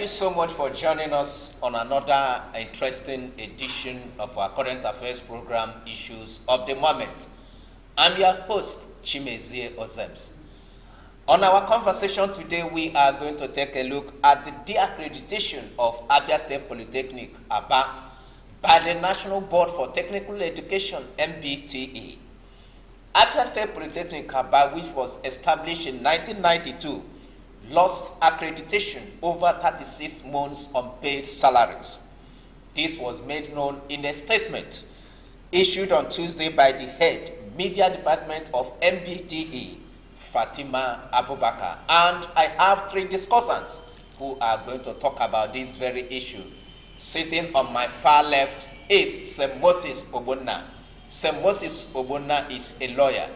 you so much for joining us on another interesting edition of our current affairs program, Issues of the Moment. I'm your host, Chimezie Ozems. On our conversation today, we are going to take a look at the de-accreditation of Abia State Polytechnic Aba by the National Board for Technical Education, NBTE. Abia State Polytechnic Aba, which was established in 1992, lost accreditation over 36 months unpaid salaries. This was made known in a statement issued on Tuesday by the head media department of NBTE, Fatima Abubakar. And I have three discussants who are going to talk about this very issue. Sitting on my far left is Sir Moses Ogbonna. Sir Moses Ogbonna is a lawyer.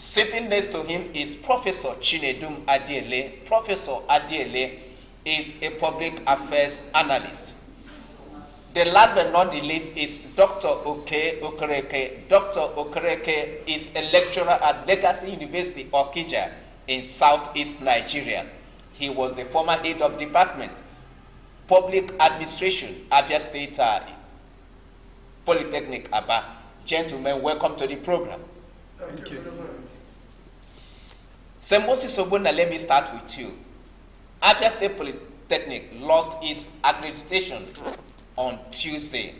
Sitting next to him is Professor Chinedum Adiele. Professor Adiele is a public affairs analyst. The last but not the least is Dr. Okereke. Dr. Okereke is a lecturer at Legacy University, Okija, in southeast Nigeria. He was the former head of department, Public Administration, Abia State Polytechnic Aba. Gentlemen, welcome to the program. Thank you. Sir Moses Ogbonna, let me start with you. Abia State Polytechnic lost its accreditation on Tuesday.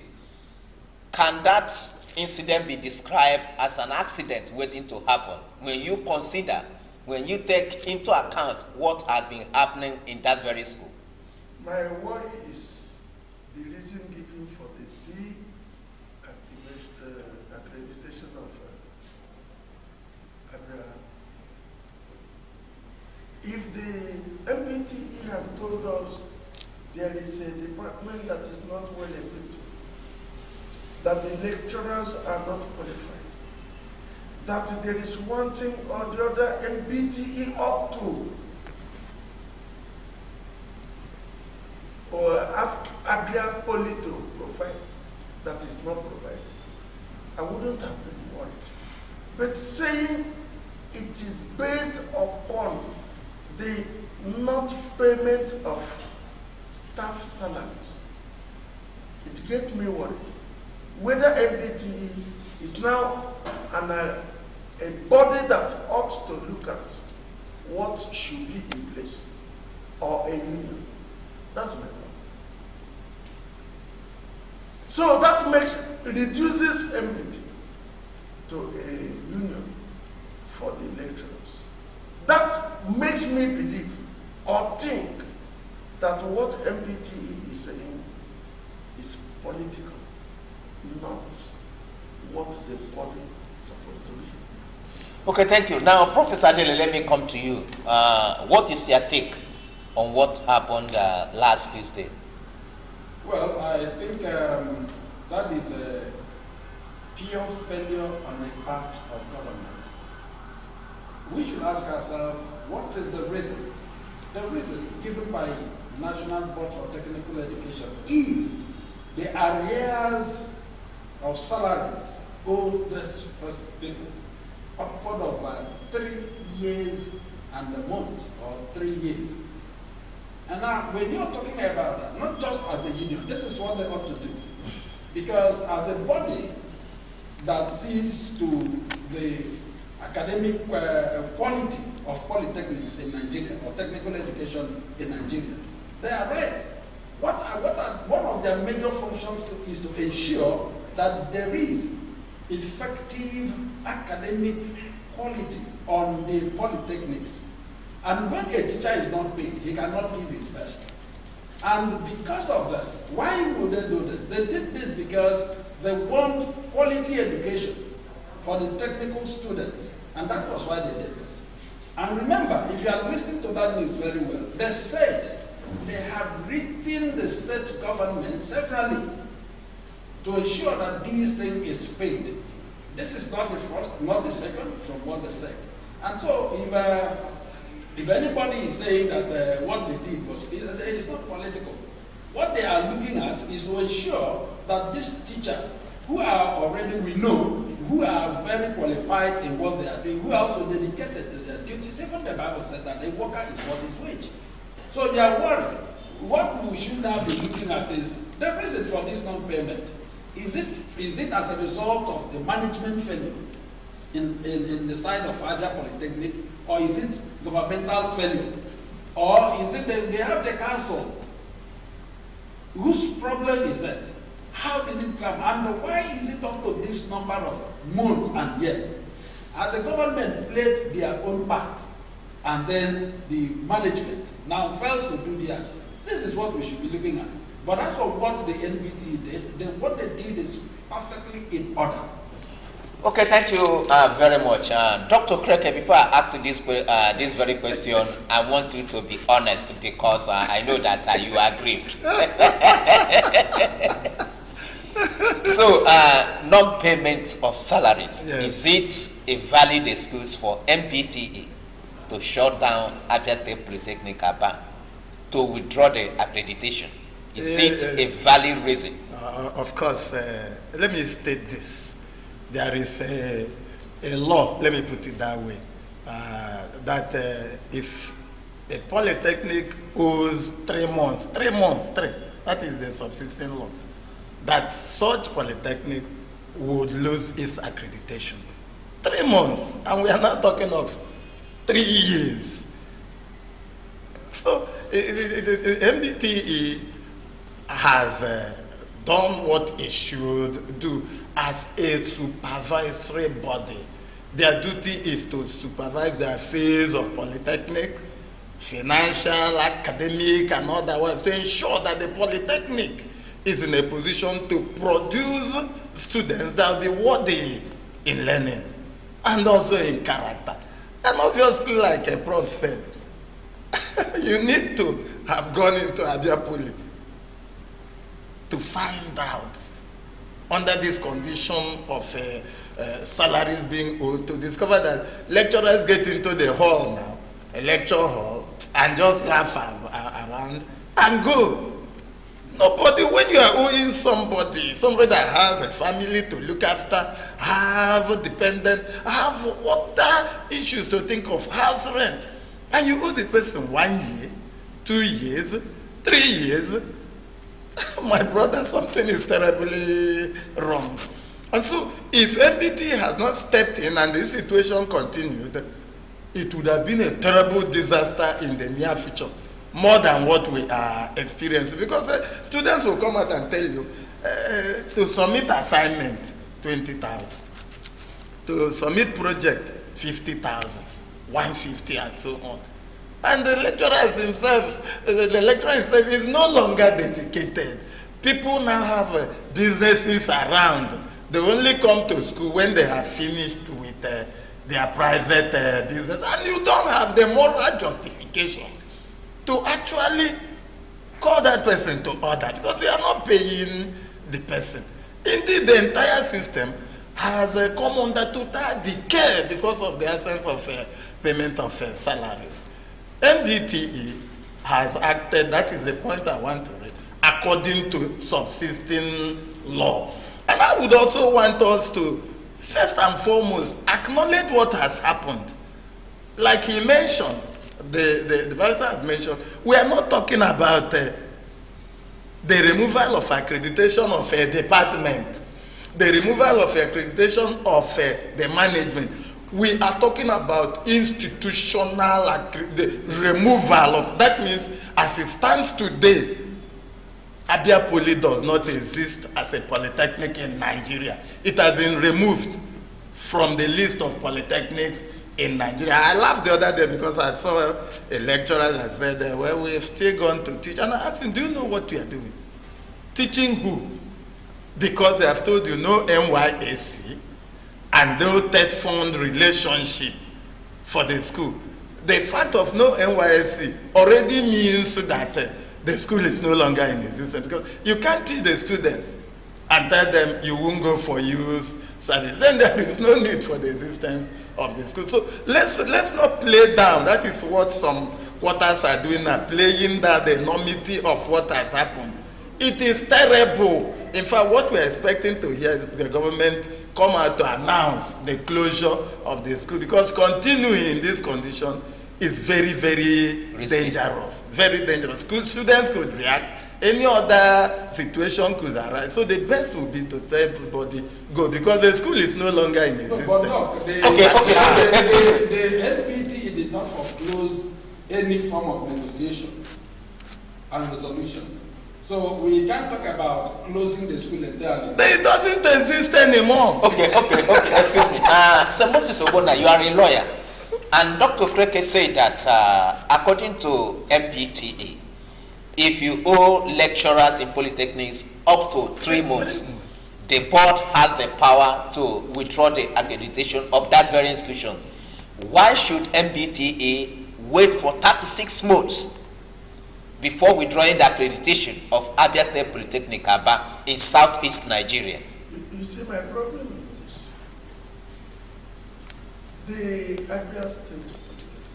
Can that incident be described as an accident waiting to happen when you consider, when you take into account what has been happening in that very school? My worry is the reason given for the de-accreditation of Abia. If the NBTE has told us there is a department that is not well equipped, that the lecturers are not qualified, that there is one thing or the other NBTE up to, or ask Abia Poly to provide, that is not provided, I wouldn't have been worried. But saying it is based upon the not payment of staff salaries, it gets me worried. Whether NBTE is now a body that ought to look at what should be in place, or a union. That's my point. So that reduces NBTE to a union for the lecturers. That makes me believe or think that what NBTE is saying is political, not what the body is supposed to be. Okay, thank you. Now, Professor Adele, let me come to you. What is your take on what happened last Tuesday? Well, I think that is a pure failure on the part of government. We should ask ourselves, what is the reason? The reason given by National Board for Technical Education is the arrears of salaries owed this first people upward of 3 years and a month, or 3 years. And now, when you're talking about that, not just as a union, this is what they ought to do. Because as a body that sees to the academic quality of polytechnics in Nigeria, or technical education in Nigeria, they are right. One of their major functions is to ensure that there is effective academic quality on the polytechnics. And when a teacher is not paid, he cannot give his best. And because of this, why would they do this? They did this because they want quality education for the technical students. And that was why they did this. And remember, if you are listening to that news very well, they said they have written the state government severally to ensure that this thing is paid. This is not the first, not the second, from what they said. And so if anybody is saying that what they did was, it's not political. What they are looking at is to ensure that this teacher, who are already, we know, who are very qualified in what they are doing, who are also dedicated to their duties. Even the Bible said that a worker is worth his wage. So they are worried. what we should now be looking at is the reason for this non-payment. Is it as a result of the management failure in the side of Abia Polytechnic, or is it governmental failure, or is it they have the council? Whose problem is it? How did it come? And why is it up to this number of months and years? Has the government played their own part, and then the management now fails to do theirs? This is what we should be looking at. But as for what the NBTE did, what they did is perfectly in order. Okay, thank you very much. Dr. Kreke, before I ask you this very question, I want you to be honest, because I know that you are aggrieved. So, non-payment of salaries, yes. Is it a valid excuse for NBTE to shut down Abia State Polytechnic Aba, to withdraw the accreditation? Is it a valid reason? Of course. Let me state this. There is a law, let me put it that way, that if a polytechnic owes 3 months, that is the subsisting law, that such polytechnic would lose its accreditation. 3 months, and we are not talking of 3 years. So the NBTE has done what it should do as a supervisory body. Their duty is to supervise the affairs of polytechnic, financial, academic, and otherwise, to ensure that the polytechnic is in a position to produce students that will be worthy in learning and also in character. And obviously, like a prof said, you need to have gone into Abia Poly to find out, under this condition of salaries being owed, to discover that lecturers get into the hall now, a lecture hall, and just laugh around and go. Nobody, when you are owing somebody that has a family to look after, have dependents, have other issues to think of, house rent, and you owe the person 1 year, 2 years, 3 years, my brother, something is terribly wrong. And so, if NBT has not stepped in and this situation continued, it would have been a terrible disaster in the near future, more than what we are experiencing. Because students will come out and tell you, to submit assignment, 20,000. To submit project, 50,000, 150, and so on. And the lecturer himself is no longer dedicated. People now have businesses around. They only come to school when they have finished with their private business. And you don't have the moral justification to actually call that person to order, because you are not paying the person. Indeed, the entire system has come under total decay because of the absence of payment of salaries. NBTE has acted, that is the point I want to read, according to subsisting law. And I would also want us to, first and foremost, acknowledge what has happened. Like he mentioned, the barrister has mentioned, we are not talking about the removal of accreditation of a department, the removal of accreditation of the management. We are talking about institutional the removal of, that means as it stands today, Abia Poly does not exist as a polytechnic in Nigeria. It has been removed from the list of polytechnics in Nigeria. I laughed the other day because I saw a lecturer that said, well, we have still gone to teach. And I asked him, do you know what you are doing? Teaching who? Because they have told you no NYSC and no TED fund relationship for the school. The fact of no NYSC already means that the school is no longer in existence, because you can't teach the students and tell them you won't go for use service. Then there is no need for the existence of the school. So let's not play down. That is what some quarters are doing now, playing down the enormity of what has happened. It is terrible. In fact, what we're expecting to hear is the government come out to announce the closure of the school, because continuing in this condition is very, very Risky. dangerous. Very dangerous. Students could react. Any other situation could arise. So the best would be to tell everybody go, because the school is no longer in existence. But look, the NBTE did not foreclose any form of negotiation and resolutions. So we can't talk about closing the school entirely. But it doesn't exist anymore. Okay, excuse me. Sir Moses Obona, you are a lawyer. And Dr. Kreke said that according to NBTE, if you owe lecturers in polytechnics up to 3 months, the board has the power to withdraw the accreditation of that very institution. Why should NBTE wait for 36 months before withdrawing the accreditation of Abia State Polytechnic Aba in southeast Nigeria? You see, my problem is this. The Abia State Polytechnic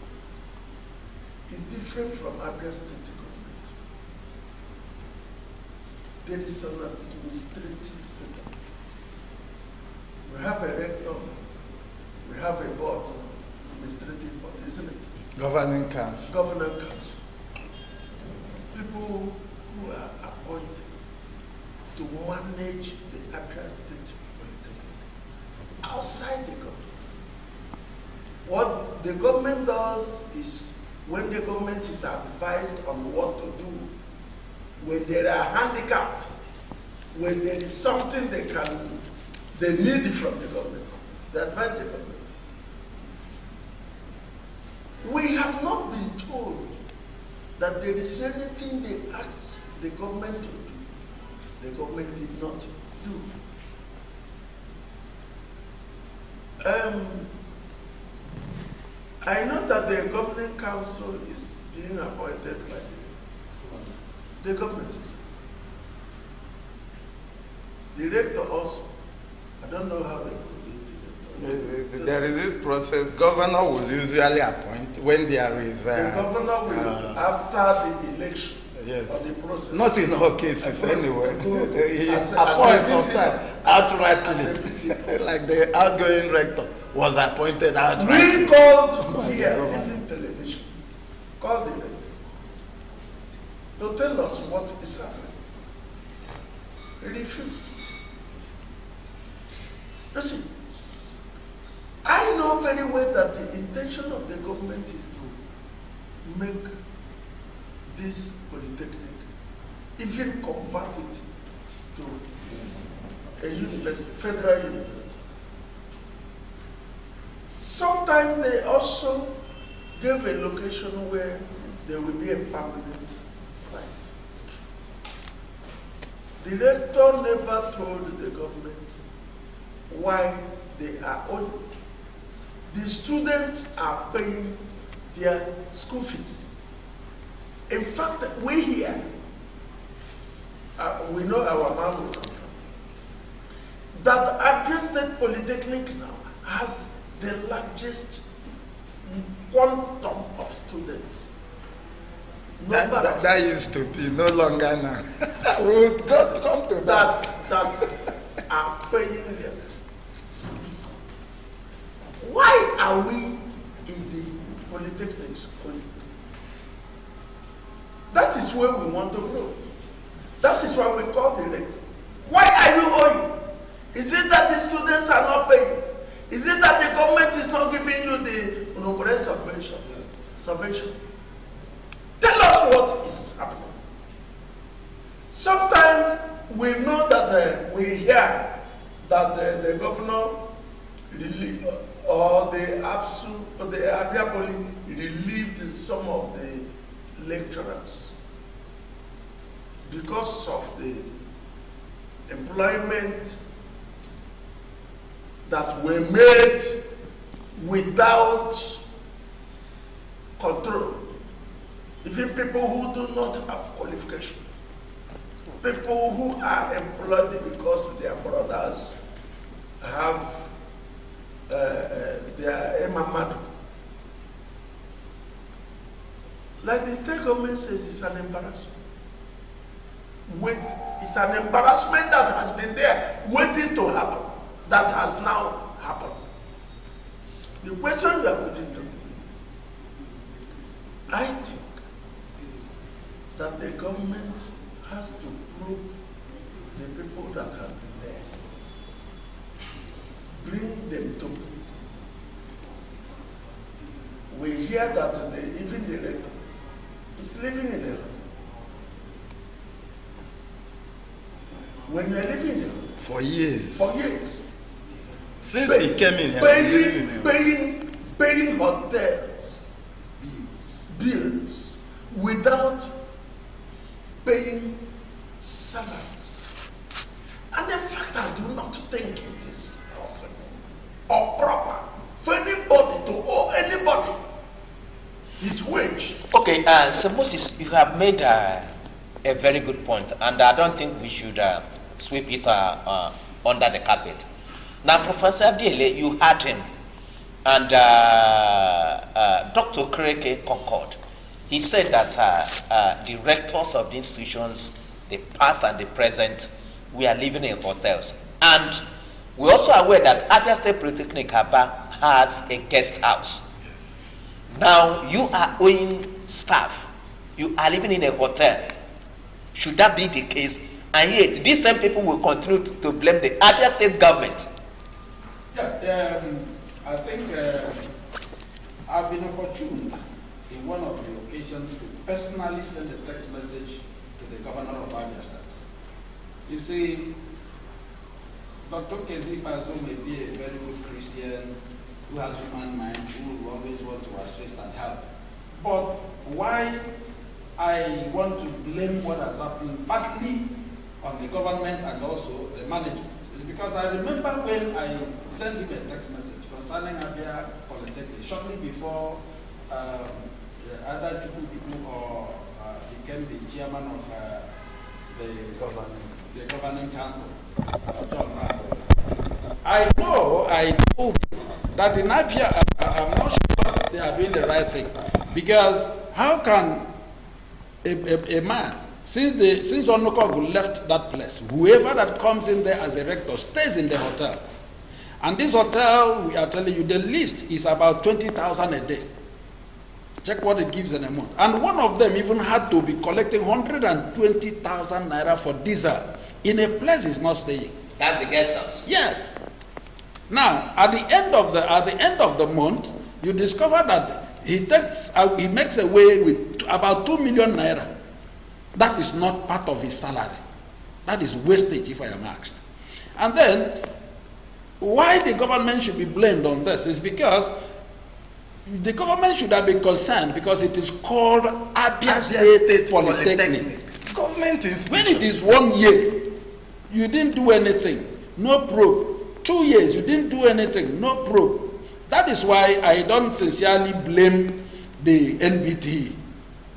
is different from Abia State government. There is an administrative setup. We have a rector, we have a board, administrative board, isn't it? Governing council. Governing council. People who are appointed to manage the Abia State Polytechnic outside the government. What the government does is, when the government is advised on what to do, when they are handicapped, when there is something they need from the government, they advise the government. We have not been told that there is anything they asked the government to do, the government did not do. I know that the governing council is being appointed by the government. The rector also, I don't know how they produce the rector. There is this process. Governor will usually appoint when there is. The governor will, after the election, yes, or the process. Not in all cases anyway. He as appoints a sometimes outrightly, like the outgoing rector was appointed outrightly. We called here, even television, called the rector to tell us what is happening. He refused. Listen, I know very well that the intention of the government is to make this polytechnic, even convert it to a university, federal university. Sometimes they also gave a location where there will be a permanent site. The rector never told the government why they are owing. The students are paying their school fees. In fact, we here, we know our man will come from, that Abia State Polytechnic now has the largest quantum of students. That used to be, no longer now. We will just come to that. That are paying their school fees. Why are we, is the polytechnics owing? That is where we want to know. That is why we call the rector. Why are you owing? Is it that the students are not paying? Is it that the government is not giving you the subvention? Yes. Subvention. Tell us what is happening. Sometimes we know that we hear that the governor or the ABSU or the Abia Poly relieved some of the lecturers because of the employment that were made without control. Even people who do not have qualification. People who are employed because their brothers have their emamadu. Like the state government says, it's an embarrassment. It's an embarrassment that has been there, waiting to happen, that has now happened. The question we are putting to bring them to. We hear that even the rector is living in the hotel. When you are living in the hotel. For years. For years. Since he came in here. Paying hotel bills without paying salaries. And in fact, I do not think it is possible or proper for anybody to owe anybody his wage. Okay, so Moses, you have made a very good point, and I don't think we should sweep it under the carpet. Now, Professor Dele, you heard him, and Dr. Kreke concurred. He said that the rectors of the institutions, the past and the present, we are living in hotels. And we're also aware that Abia State Polytechnic Aba has a guest house. Yes. Now, you are owing staff. You are living in a hotel. Should that be the case? And yet, these same people will continue to blame the Abia State government. Yeah, I think I've been opportune in one of the occasions to personally send a text message to the governor of Abia State. You see, Dr. Kezi Pazo may be a very good Christian who has human mind, who will always want to assist and help. But why I want to blame what has happened partly on the government and also the management is because I remember when I sent him a text message concerning Abia Polytechnic shortly before either Chuku or became the chairman of the governing council, John Rado. I told him that in Abia, I'm not sure they are doing the right thing, because how can a man, since Onokogu left that place, whoever that comes in there as a rector stays in the hotel, and this hotel, we are telling you, the list is about 20,000 a day. Check what it gives in a month. And one of them even had to be collecting 120,000 naira for diesel in a place he's not staying. That's the guest house. Yes. Now, at the end of the month, you discover that he makes away with about 2 million naira. That is not part of his salary. That is wastage, if I am asked. And then, why the government should be blamed on this is because the government should have been concerned because it is called Abia State Polytechnic. Government institution. When it is 1 year, you didn't do anything, no probe. 2 years, you didn't do anything, no probe. That is why I don't sincerely blame the NBTE.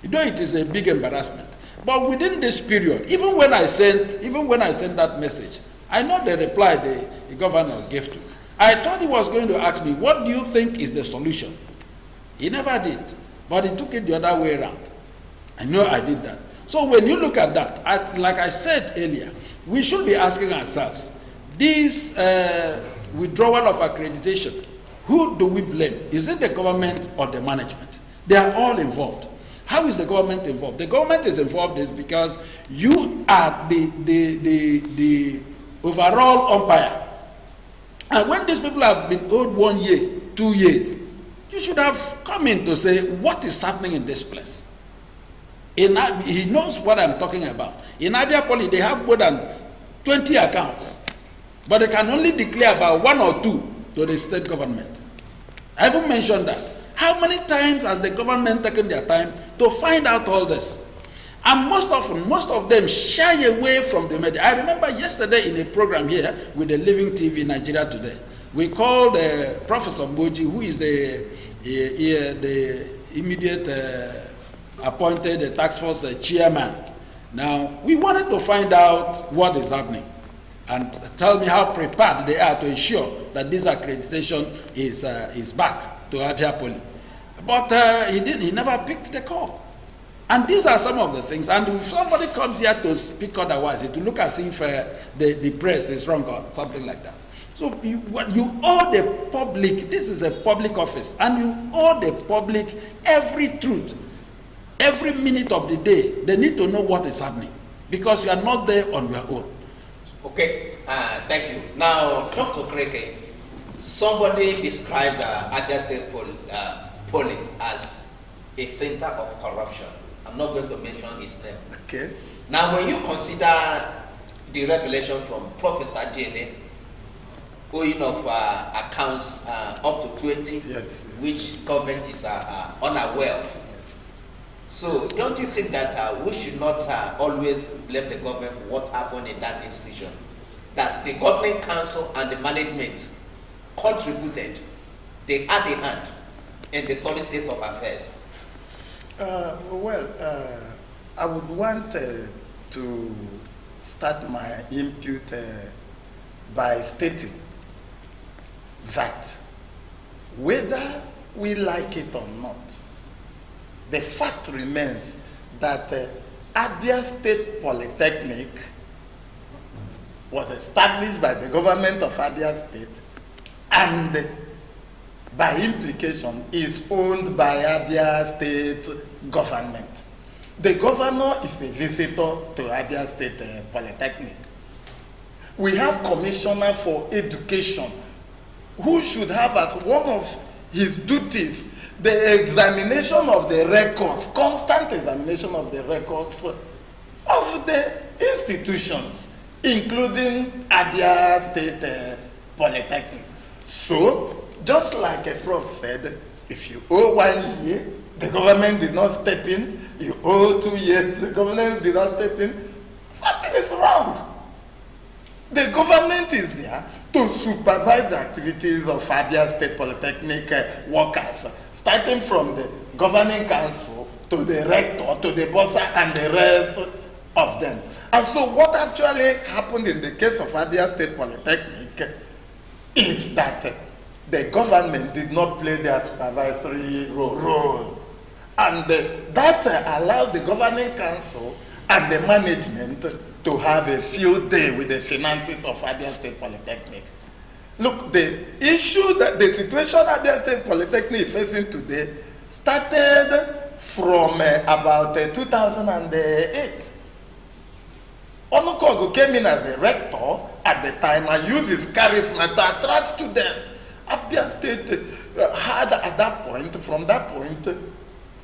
Though it is a big embarrassment. But within this period, even when I sent that message, I know the reply the governor gave to me. I thought he was going to ask me, what do you think is the solution? He never did, but he took it the other way around. I know I did that. So when you look at that, like I said earlier, we should be asking ourselves, this withdrawal of accreditation, who do we blame? Is it the government or the management? They are all involved. How is the government involved? The government is involved is because you are the overall umpire. And when these people have been owed 1 year, 2 years, you should have come in to say, what is happening in this place? He knows what I'm talking about. In Abia Poly, they have more than 20 accounts, but they can only declare about 1 or 2 to the state government. I haven't mentioned that. How many times has the government taken their time to find out all this? And most of them shy away from the media. I remember yesterday in a program here with the Living TV Nigeria Today, we called Professor Mboji, who is the immediate appointed task force chairman. Now, we wanted to find out what is happening and tell me how prepared they are to ensure that this accreditation is back to Abia Poly. But he never picked the call. And these are some of the things. And if somebody comes here to speak otherwise, it will look as if the press is wrong or something like that. So you owe the public, this is a public office, and you owe the public every truth, every minute of the day. They need to know what is happening because you are not there on your own. Okay, thank you. Now, Dr. Kreke, Somebody described Abia State Poly as a center of corruption. I'm not going to mention his name. Okay. Now, when you consider the revelation from Professor Dele, owing of accounts up to 20, yes. which government is unaware of. Yes. So, don't you think that we should not always blame the government for what happened in that institution? That the governing council and the management contributed, they had a hand in the solid state of affairs. I would want to start my input by stating that whether we like it or not, the fact remains that Abia State Polytechnic was established by the government of Abia State and by implication is owned by Abia State government. The governor is a visitor to Abia State Polytechnic. We have Commissioner for Education who should have as one of his duties the examination of the records, constant examination of the records of the institutions, including Abia State Polytechnic. So, just like a prof said, if you owe 1 year, the government did not step in, you owe 2 years, the government did not step in, something is wrong. The government is there to supervise the activities of Abia State Polytechnic workers, starting from the governing council to the rector, to the bursar, and the rest of them. And so what actually happened in the case of Abia State Polytechnic is that the government did not play their supervisory role. And that allowed the governing council and the management to have a field day with the finances of Abia State Polytechnic. Look, the issue that the situation Abia State Polytechnic is facing today started from about 2008. Onukogu came in as a rector at the time and used his charisma to attract students. Abia State had at that point, from that point,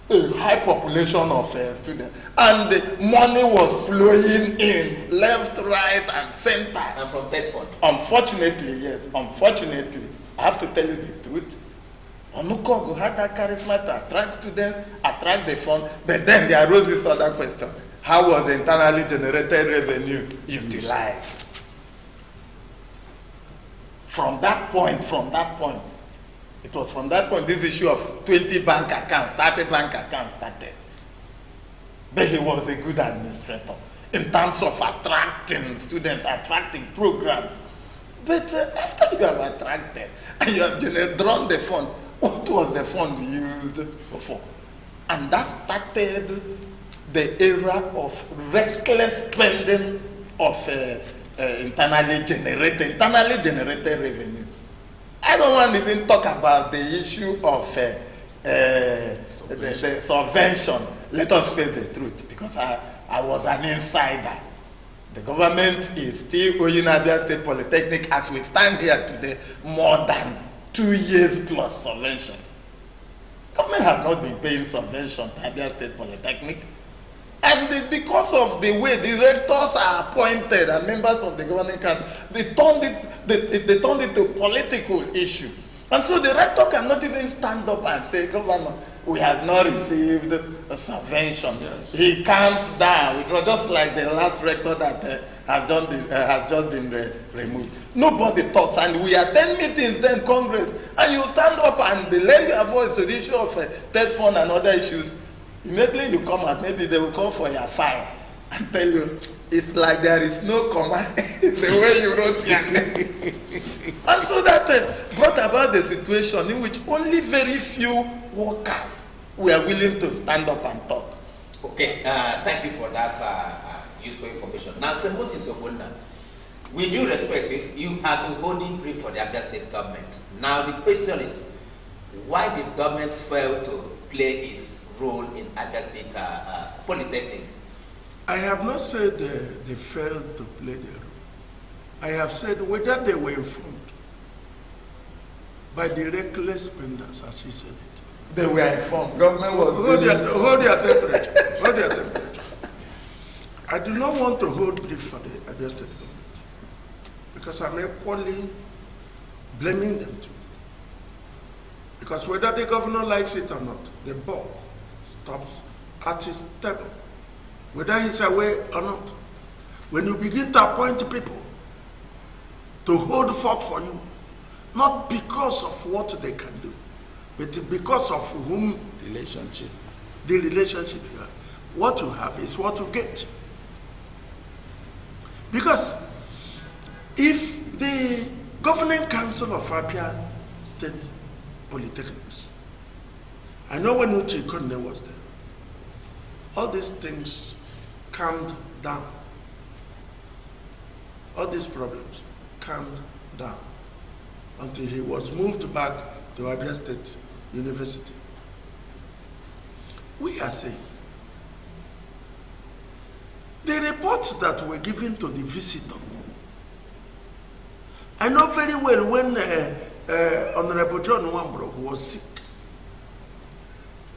a high population of students. And the money was flowing in left, right, and center. And from that fund. Unfortunately, yes, unfortunately, I have to tell you the truth. Onukogu had that charisma to attract students, attract the fund, but then there arose this other question. How was internally generated revenue utilized? From that point, it was from that point this issue of 20 bank accounts, 30 bank accounts started. But he was a good administrator in terms of attracting students, attracting programs. But after you have attracted and you have drawn the fund, what was the fund used for? And that started the era of reckless spending of internally generated revenue. I don't want to even talk about the issue of the subvention. Let us face the truth, because I was an insider. The government is still owing Abia State Polytechnic, as we stand here today, more than 2 years plus subvention. Government has not been paying subvention to Abia State Polytechnic. And because of the way the rectors are appointed and members of the governing council, they turned it to a political issue. And so the rector cannot even stand up and say, Governor, we have not received a subvention. Yes. He calms down. It was just like the last rector that has just been removed. Nobody talks, and we attend meetings then, Congress, and you stand up and lend your voice to the issue of TED fund and other issues. Immediately you come out, maybe they will call for your file and tell you, it's like there is no comma in the way you wrote your name. And so that brought about the situation in which only very few workers were willing to stand up and talk. Okay, thank you for that useful information. Now, Sir Moses Ogbonna, with due respect, you have been holding brief for the Abia State government. Now, the question is, why did government fail to play its role in Abia State Polytechnic? I have not said they failed to play their role. I have said whether they were informed. by the reckless spenders, as he said it. They were informed. Government was Hold their temperature. Hold their temperature. I do not want to hold brief for the Abia State government because I'm equally blaming them too. Because whether the governor likes it or not, the ball stops at his table, whether he's away or not. When you begin to appoint people to hold forth for you, not because of what they can do, but because of whom the relationship you have. What you have is what you get. Because if the governing council of Abia State Polytechnic, I know when Uche Konde was there, all these things calmed down. All these problems calmed down until he was moved back to Abia State University. We are saying the reports that were given to the visitor. I know very well when Honorable John Wambro was sick,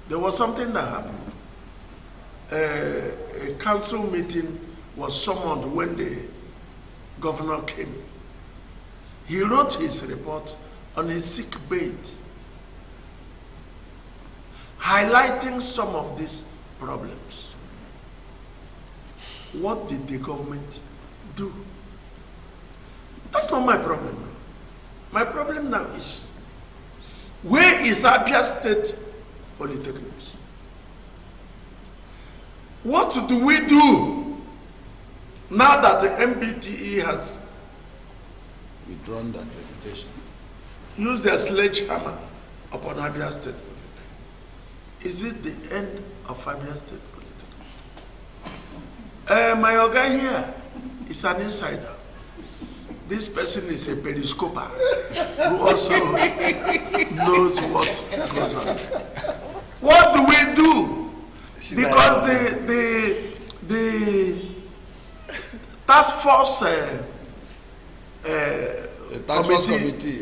there was something that happened. A council meeting was summoned when the governor came. He wrote his report on his sick bed, highlighting some of these problems. What did the government do? That's not my problem now. My problem now is, where is Abia State Polytechnic? What do we do now that the NBTE has withdrawn that accreditation? Used their sledgehammer upon Abia State Polytechnic? Is it the end of Abia State Polytechnic? My guy here is an insider. This person is a periscoper who also knows what goes on. What do we do? Because the task force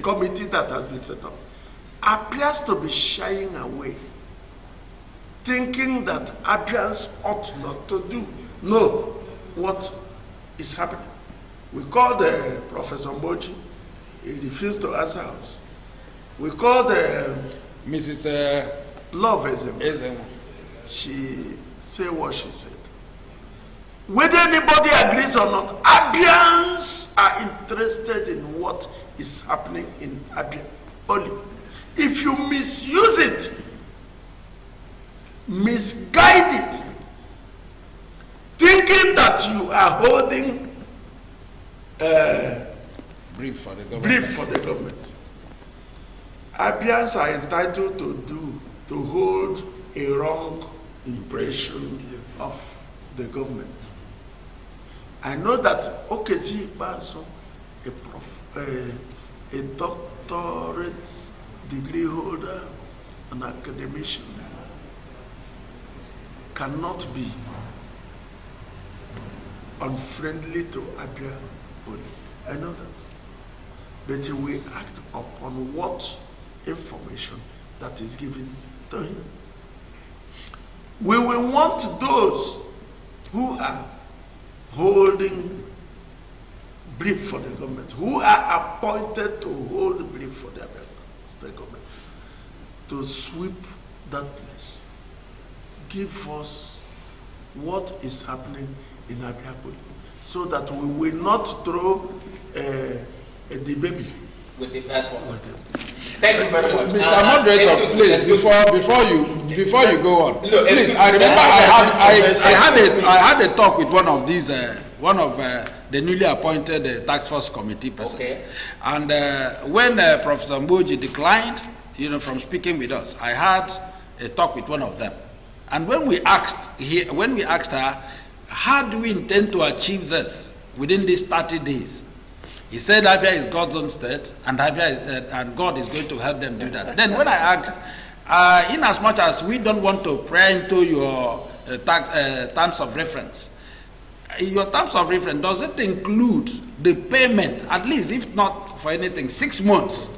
committee that has been set up appears to be shying away, thinking that Abians ought not to know what is happening. We called Professor Mboji, he refused to answer us. We called Mrs. Love Ezema. She said what she said. Whether anybody agrees or not, Abians are interested in what is happening in Abia only. If you misuse it, misguide it, thinking that you are holding brief for the government. Abians are entitled to hold a wrong impression of the government. I know that Okezi Baso, a doctorate degree holder, an academician, cannot be unfriendly to Abia Poly. I know that. But he will act upon what information that is given to him. We will want those who are holding brief for the government, who are appointed to hold brief for the state government, to sweep that place. Give us what is happening in Abia Poly, so that we will not throw the baby with the bad water. Thank you very much. Mr. Moderator, please, before you go on, look, please, I remember I had a talk with one of these, the newly appointed task force committee persons. Okay. And when Professor Mboji declined, from speaking with us, I had a talk with one of them. And when we asked her, how do we intend to achieve this within these 30 days? He said Abia is God's own state, and and God is going to help them do that. Then when I asked, in as much as we don't want to pry into your terms of reference, your terms of reference, does it include the payment, at least if not for anything, 6 months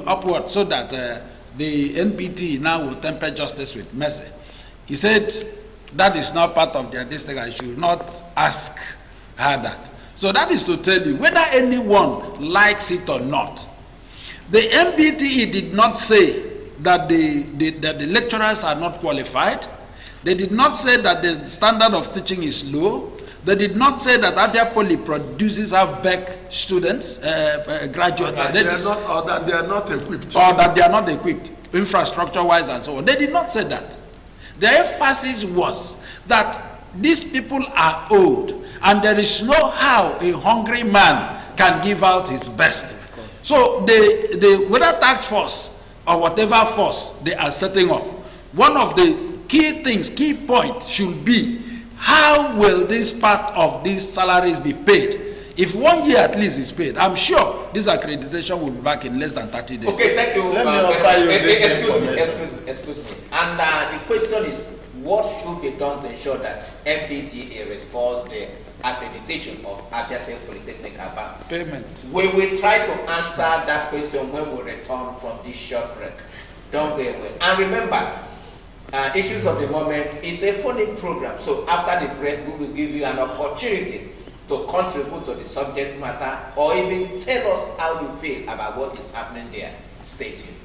upward, so that the NBTE now will temper justice with mercy. He said that is not part of their district. I should not ask her that. So that is to tell you, whether anyone likes it or not, the NBTE did not say that the lecturers are not qualified. They did not say that the standard of teaching is low. They did not say that Abia Poly produces half-back students, graduates. Or that they are not equipped. Or that they are not equipped, infrastructure-wise and so on. They did not say that. The emphasis was that these people are old, and there is no how a hungry man can give out his best. So the whether task force or whatever force they are setting up, one of the key points should be, how will this part of these salaries be paid? If 1 year at least is paid, I'm sure this accreditation will be back in less than 30 days. Okay, thank you. Let me offer you this excuse me. And the question is, what should be done to ensure that NBTE restores the accreditation of Abia State Polytechnic Aba? Payment. We will try to answer that question when we return from this short break. Don't go away. And remember, Issues of the Moment is a phone-in program. So after the break, we will give you an opportunity to contribute to the subject matter, or even tell us how you feel about what is happening there. Stay tuned.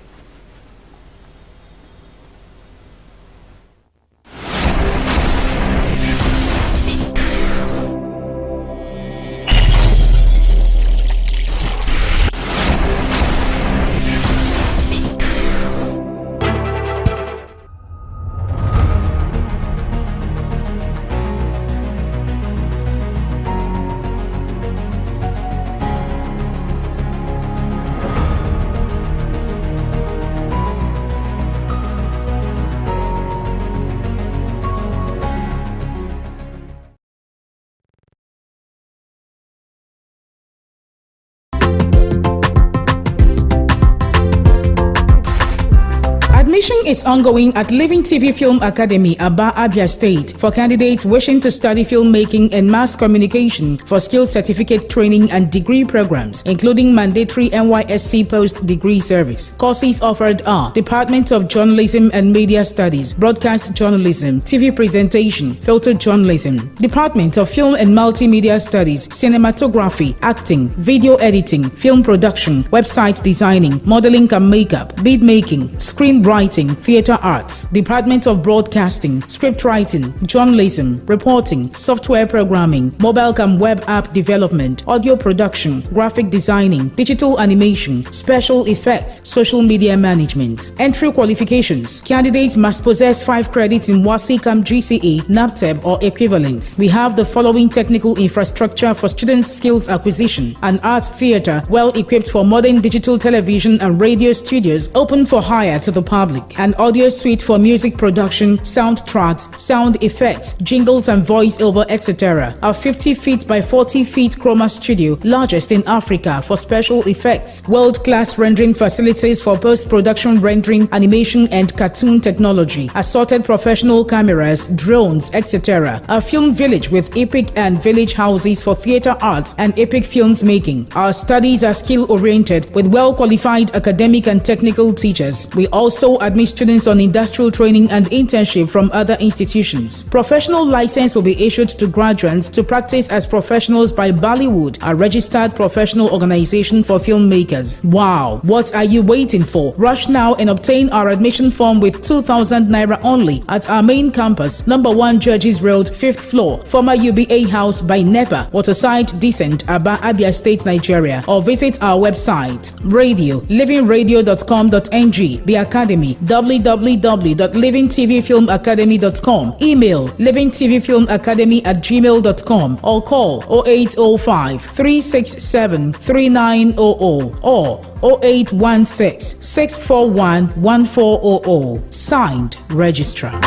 Admission is ongoing at Living TV Film Academy, Aba, Abia State, for candidates wishing to study filmmaking and mass communication for skill certificate training and degree programs, including mandatory NYSC post-degree service. Courses offered are Department of Journalism and Media Studies, Broadcast Journalism, TV Presentation, Filter Journalism, Department of Film and Multimedia Studies, Cinematography, Acting, Video Editing, Film Production, Website Designing, Modeling and Makeup, Bead Making, Screenwriting, Theatre Arts, Department of Broadcasting, Script Writing, Journalism, Reporting, Software Programming, Mobile and Web App Development, Audio Production, Graphic Designing, Digital Animation, Special Effects, Social Media Management. Entry qualifications: candidates must possess 5 credits in WASICAM GCE, NAPTEB or equivalents. We have the following technical infrastructure for students' skills acquisition: an arts theatre well equipped for modern digital television and radio studios open for hire to the public, an audio suite for music production, soundtracks, sound effects, jingles and voice-over, etc. A 50 feet by 40 feet chroma studio, largest in Africa for special effects, world-class rendering facilities for post-production rendering, animation and cartoon technology, assorted professional cameras, drones, etc. A film village with epic and village houses for theatre arts and epic films making. Our studies are skill-oriented with well-qualified academic and technical teachers. We also admit students on industrial training and internship from other institutions. Professional license will be issued to graduates to practice as professionals by Bollywood, a registered professional organization for filmmakers. Wow! What are you waiting for? Rush now and obtain our admission form with 2,000 naira only at our main campus, number 1 Judges Road, 5th floor, former UBA House by NEPA, Waterside Descent, Aba, Abia State, Nigeria, or visit our website, livingradio.com.ng, the Academy, www.livingtvfilmacademy.com, email livingtvfilmacademy@gmail.com, or call 0805 367 3900 or 0816 641 1400. Signed, Registrar.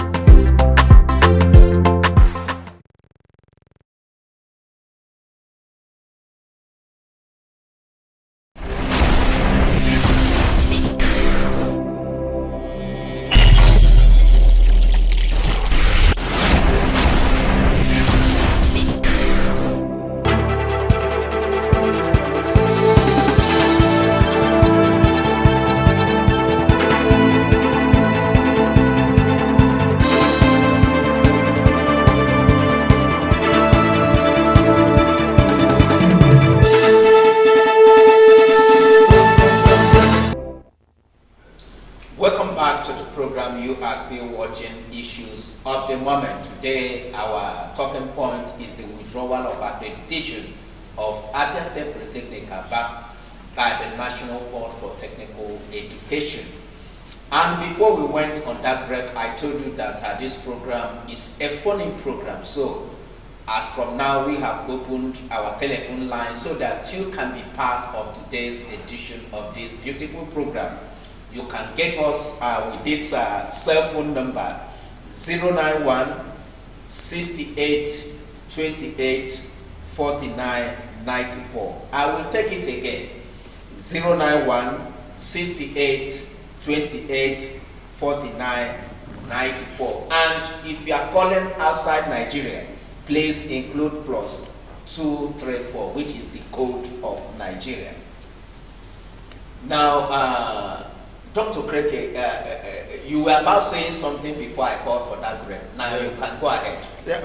are still watching issues of the moment. Today, our talking point is the withdrawal of accreditation of Abia State Polytechnic Aba by the National Board for Technical Education. And before we went on that break, I told you that this program is a phone-in program. So, as from now, we have opened our telephone line so that you can be part of today's edition of this beautiful program. You can get us with this cell phone number 091 68 28 49 94. I will take it again. 091 68 28 49 94. And if you are calling outside Nigeria, please include +234, which is the code of Nigeria. Now, Dr. Kreke, you were about saying something before I called for that break. Now you can go ahead. Yeah,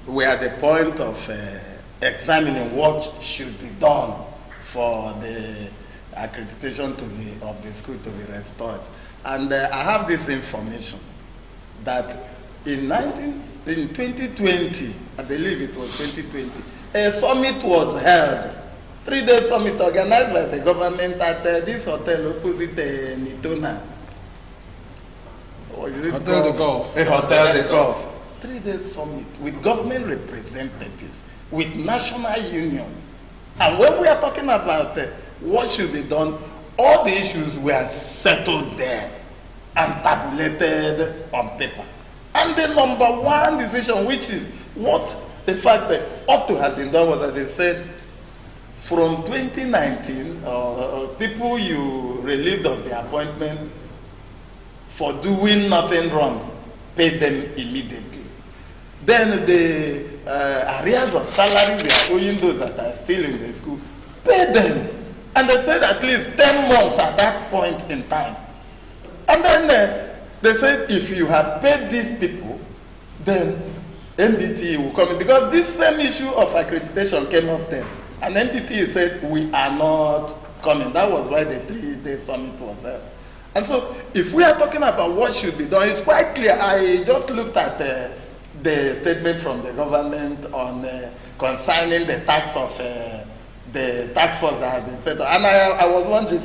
we are at the point of examining what should be done for the accreditation of the school to be restored. And I have this information that in 2020, I believe it was 2020, a summit was held. 3-day summit organized by the government at this hotel opposite Nitona. Or is it Hotel de Golf? A Hotel de Golf. 3-day summit with government representatives, with national union. And when we are talking about what should be done, all the issues were settled there and tabulated on paper. And the number one decision, which is what, in fact, ought to have been done, was that they said, from 2019, people you relieved of the appointment for doing nothing wrong, pay them immediately. Then the arrears of salaries they are owing those that are still in the school, pay them. And they said at least 10 months at that point in time. And then they said if you have paid these people, then NBTE will come in. Because this same issue of accreditation came up then. And NBTE said, we are not coming. That was why the 3-day summit was held. And so, if we are talking about what should be done, it's quite clear. I just looked at the statement from the government on concerning the tax of the tax force that had been set up. And I was wondering,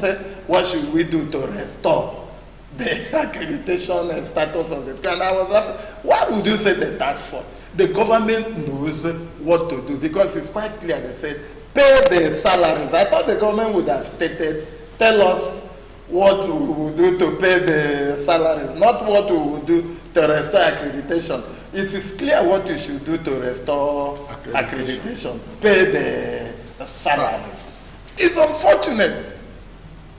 what should we do to restore the accreditation status of the school? And I was laughing, why would you say the tax force? The government knows what to do, because it's quite clear. They said, pay the salaries. I thought the government would have stated, tell us what we will do to pay the salaries, not what we will do to restore accreditation. It is clear what you should do to restore accreditation. Pay the salaries. It's unfortunate.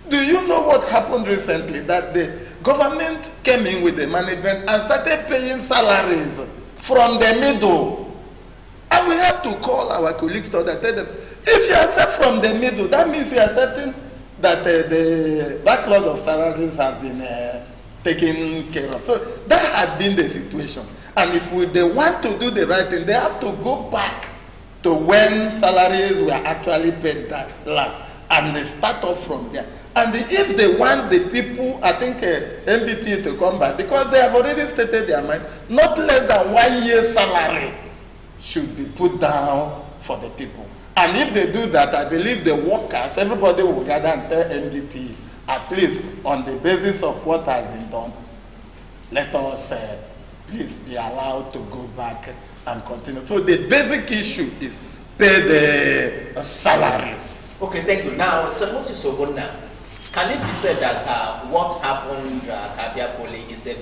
Do you know what happened recently? That the government came in with the management and started paying salaries from the middle. And we had to call our colleagues to tell them, if you accept from the middle, that means you're accepting that the backlog of salaries have been taken care of. So that had been the situation. And if they want to do the right thing, they have to go back to when salaries were actually paid that last. And they start off from there. And if they want the people, I think NBTE to come back, because they have already stated their mind, not less than 1 year's salary should be put down for the people. And if they do that, I believe the workers, everybody will gather and tell NBTE, at least on the basis of what has been done, let us please be allowed to go back and continue. So the basic issue is pay the salaries. Okay, thank you. Now, Sir Moses Obonna, can it be said that what happened at Abia Poly is a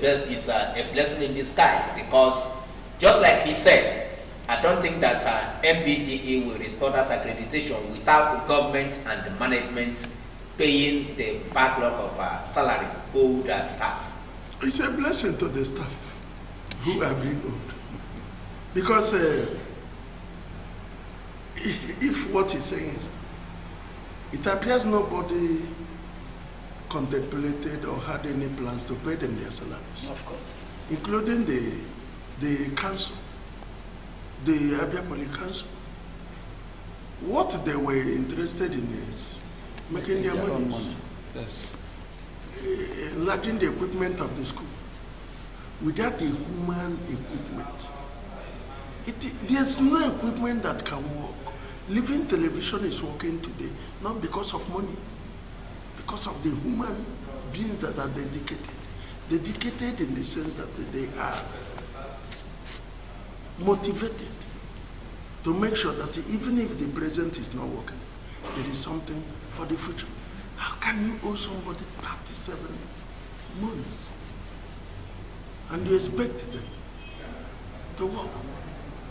blessing in disguise? Because just like he said, I don't think that NBTE will restore that accreditation without the government and the management paying the backlog of salaries owed staff. It's a blessing to the staff who are being owed. Because if what he's saying is, it appears nobody contemplated or had any plans to pay them their salaries. Of course. Including the council, the Abia Poly Council. What they were interested in is making their money. Yes. enlarging the equipment of the school. Without the human equipment, there's no equipment that can work. Living television is working today, not because of money, because of the human beings that are dedicated. Dedicated in the sense that they are motivated to make sure that even if the present is not working, there is something for the future. How can you owe somebody 37 months and you expect them to work?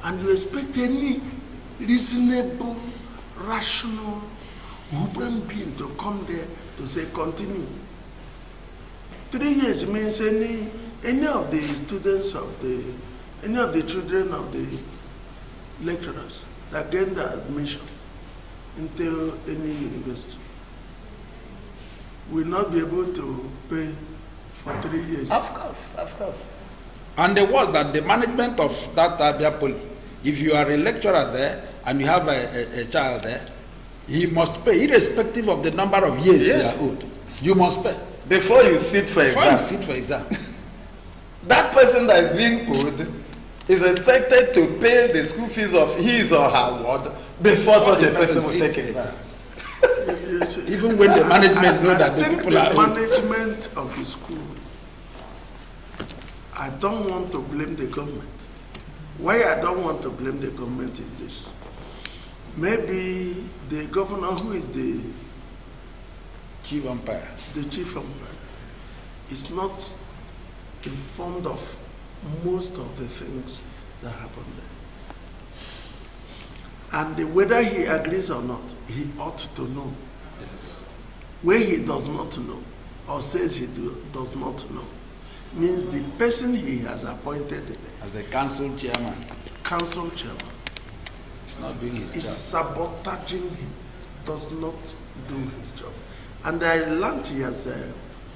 And you expect any reasonable, rational human being to come there to say continue? 3 years means any of the students any of the children of the lecturers that gain the admission into any university will not be able to pay for 3 years. Of course. And there was that the management of that Abia Poly, if you are a lecturer there and you have a child there, he must pay, irrespective of the number of years they are owed. You must pay. Before you sit for exam. That person that is being owed is expected to pay the school fees of his or her ward before such a person will take exam. Even when the management know that the people are owed. The management of the school, I don't want to blame the government. Why I don't want to blame the government is this. Maybe the governor, who is the chief umpire, is not informed of most of the things that happen there. And whether he agrees or not, he ought to know. Yes. Where he does not know or says he does not know means the person he has appointed as the council chairman is not doing his job. Sabotaging him, does not do his job. And I learned he has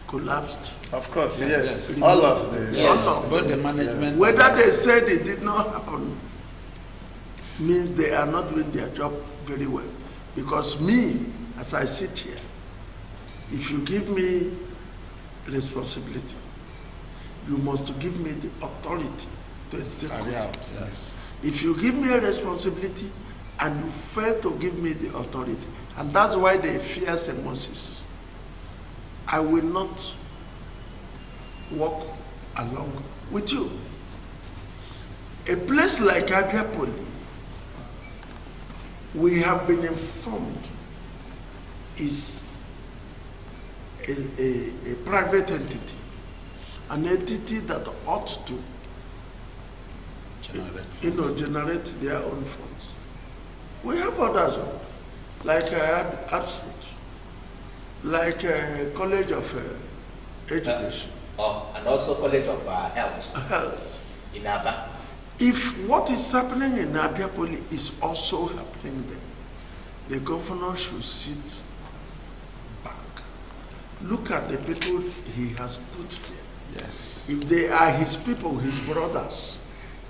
collapsed. Of course, yes. All of the... Yes, but the management... Whether they said it did not happen means they are not doing their job very well. Because me, as I sit here, if you give me responsibility, you must give me the authority to execute. Yes. If you give me a responsibility and you fail to give me the authority, and that's why they fear St. Moses, I will not walk along with you. A place like Abia Poly, we have been informed, is a private entity, an entity that ought to generate their own funds. We have others, like Absolute, like College of Education. And also College of Health in Aba. If what is happening in Abia Poly is also happening there, the governor should sit back. Look at the people he has put there. Yes. If they are his people, his brothers,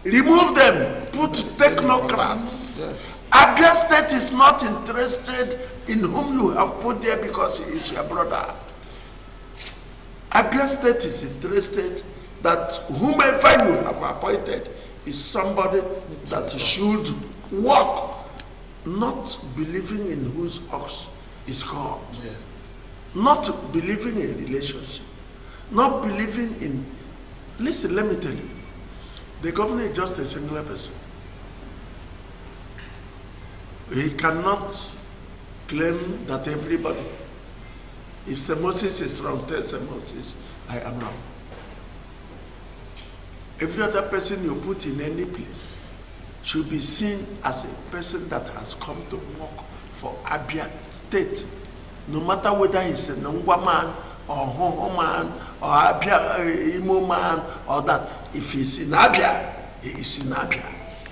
remove them, put technocrats. Yes. Abia State is not interested in whom you have put there because he is your brother. Abia State is interested that whomever you have appointed is somebody that should work, not believing in whose ox is called. Yes. Not believing in relationship, not believing in... Listen, let me tell you, the governor is just a singular person. He cannot claim that everybody, if St. Moses is wrong, tell St. Moses, I am wrong. Every other person you put in any place should be seen as a person that has come to work for Abia State. No matter whether he's a Nongwa man, or Hoho man, or Abia Imo man, or that. If he's in Abia, he is in Abia.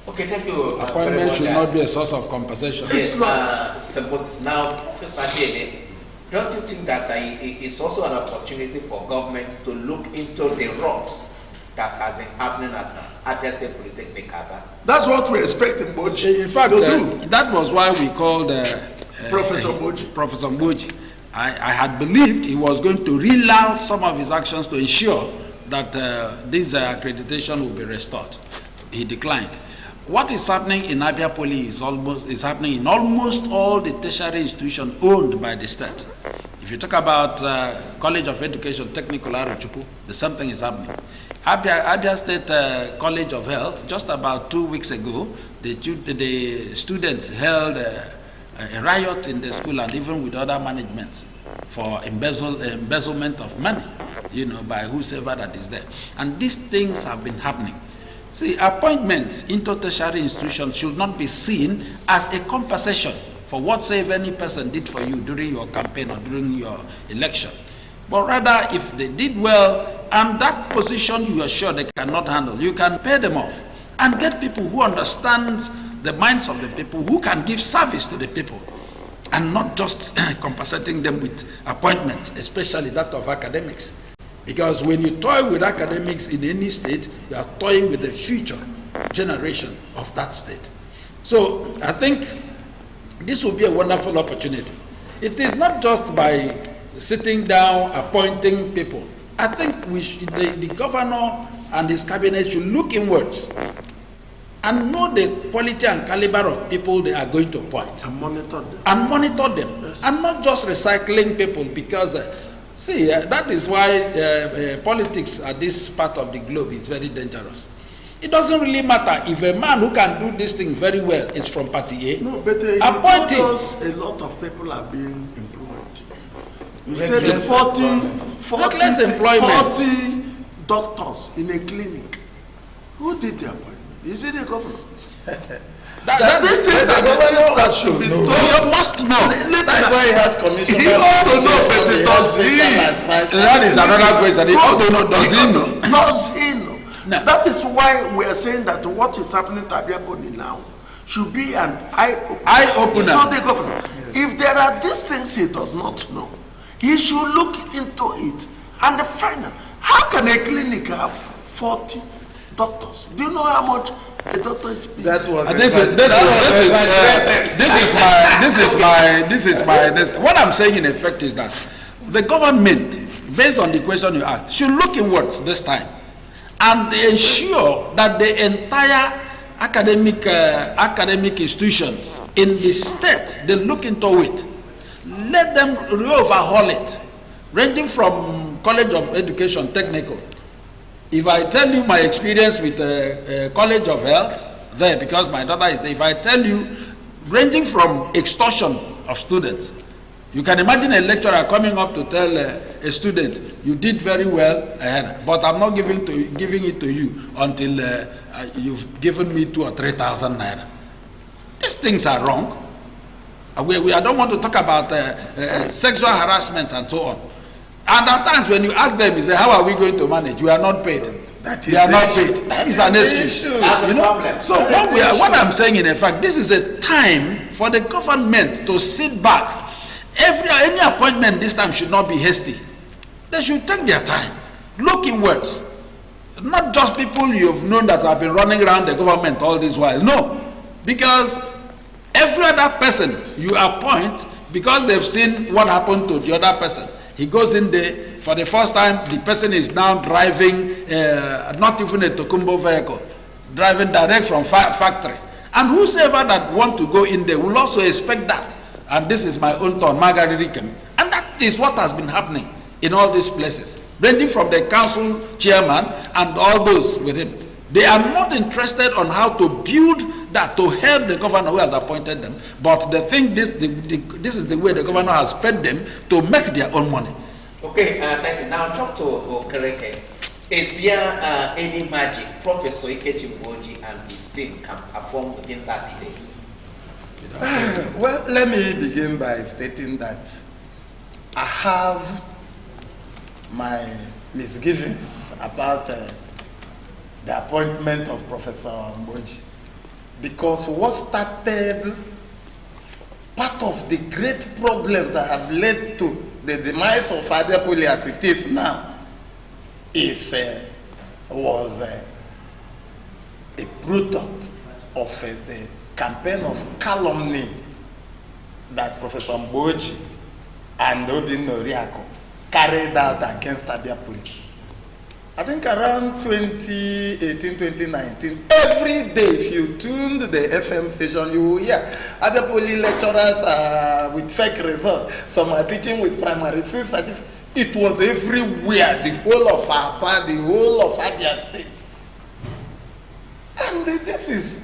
Okay, thank you. Appointment should not be a source of compensation. It's not. St. Moses. Now, Professor Dele, don't you think that it's also an opportunity for government to look into the rot that has been happening at Abia State Polytechnic Aba? That's what we expect in Boji. In fact, that was why we called Professor Boji. Professor Boji. I had believed he was going to reel out some of his actions to ensure that this accreditation will be restored. He declined. What is happening in Abia Poly is happening in almost all the tertiary institutions owned by the state. If you talk about College of Education, Technical Arochukwu, the same thing is happening. Abia State College of Health, just about 2 weeks ago, the students held a riot in the school and even with other managements for embezzlement of money, by whosoever that is there. And these things have been happening. See, appointments into tertiary institutions should not be seen as a compensation for whatsoever any person did for you during your campaign or during your election. But rather, if they did well, and that position you are sure they cannot handle, you can pay them off and get people who understand the minds of the people, who can give service to the people, and not just compensating them with appointments, especially that of academics. Because when you toy with academics in any state, you are toying with the future generation of that state. So I think this will be a wonderful opportunity. It is not just by sitting down, appointing people. I think the governor and his cabinet should look inwards and know the quality and caliber of people they are going to appoint. And monitor them. And monitor them. Yes. And not just recycling people, because that is why politics at this part of the globe is very dangerous. It doesn't really matter if a man who can do this thing very well is from party A. No, but appointing. A lot of people are being employed. You said 40 doctors in a clinic. Who did the appointment? Is it the governor? These things are governor that should be told. You must know. That's why he has commissioners. He ought to know, but he does he? That is another question. He ought to know. Does he know? Does he know? No. That is why we are saying that what is happening to Abia Poly now should be an eye-opener. Not the governor. If there are these things he does not know, he should look into it and find out. How can a clinic have 40 doctors? Do you know how much a doctor is paid? What I'm saying in effect is that the government, based on the question you asked, should look inwards this time and ensure that the entire academic institutions in the state, they look into it. Let them overhaul it, ranging from College of Education, Technical. If I tell you my experience with College of Health there, because my daughter is there, if I tell you, ranging from extortion of students, you can imagine a lecturer coming up to tell a student, you did very well, but I'm not giving it to you until you've given me 2,000 or 3,000 naira. These things are wrong. I don't want to talk about sexual harassment and so on. And at times when you ask them, you say, how are we going to manage? We are not paid. They are not paid. That is an excuse. That's a problem. So what I'm saying in effect, this is a time for the government to sit back. Any appointment this time should not be hasty. They should take their time, look inwards. Not just people you've known that have been running around the government all this while. No, because every other person you appoint, because they've seen what happened to the other person, he goes in there, for the first time, the person is now driving, not even a Tokumbo vehicle, driving direct from factory. And whosoever that want to go in there will also expect that. And this is my own turn, Margaririkem. And that is what has been happening in all these places, ranging from the council chairman and all those with him. They are not interested on how to build that to help the governor who has appointed them, but they think this is the way the governor has paid them to make their own money. Okay, thank you. Now, Dr. Okereke, is there any magic Professor Ikechi Mboji and his team can perform within 30 days? Well, let me begin by stating that I have my misgivings about the appointment of Professor Mboji, because what started part of the great problems that have led to the demise of Abia Poly as it is now was a product of the campaign of calumny that Professor Mboji and Obinna Oriako carried out against Abia Poly. I think around 2018, 2019, every day, if you tuned the FM station, you will hear Abia Poly lecturers with fake results. Some are teaching with primary six certificates. It was everywhere, the whole of Aba, the whole of Abia State. And this is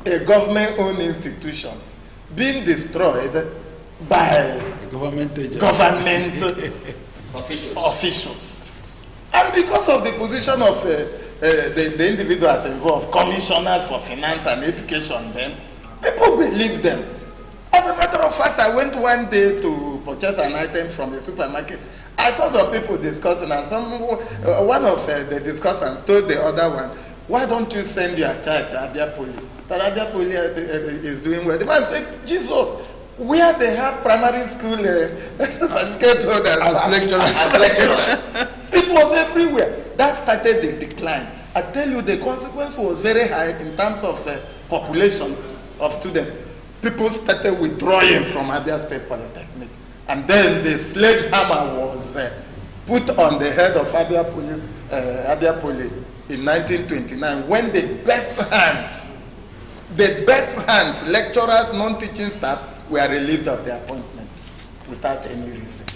a government-owned institution being destroyed by government officials. And because of the position of the individuals involved, commissioners for finance and education, then people believe them. As a matter of fact, I went one day to purchase an item from the supermarket. I saw some people discussing, and one of the discussants told the other one, "Why don't you send your child to Abia Poly? That Abia Poly is doing well." The man said, "Jesus, where they have primary school certificate holders as lecturers." It was everywhere. That started the decline. I tell you, the consequence was very high in terms of population of students. People started withdrawing from Abia State Polytechnic. And then the sledgehammer was put on the head of Abia Poly in 1929, when the best hands, lecturers, non-teaching staff, were relieved of their appointment without any reason.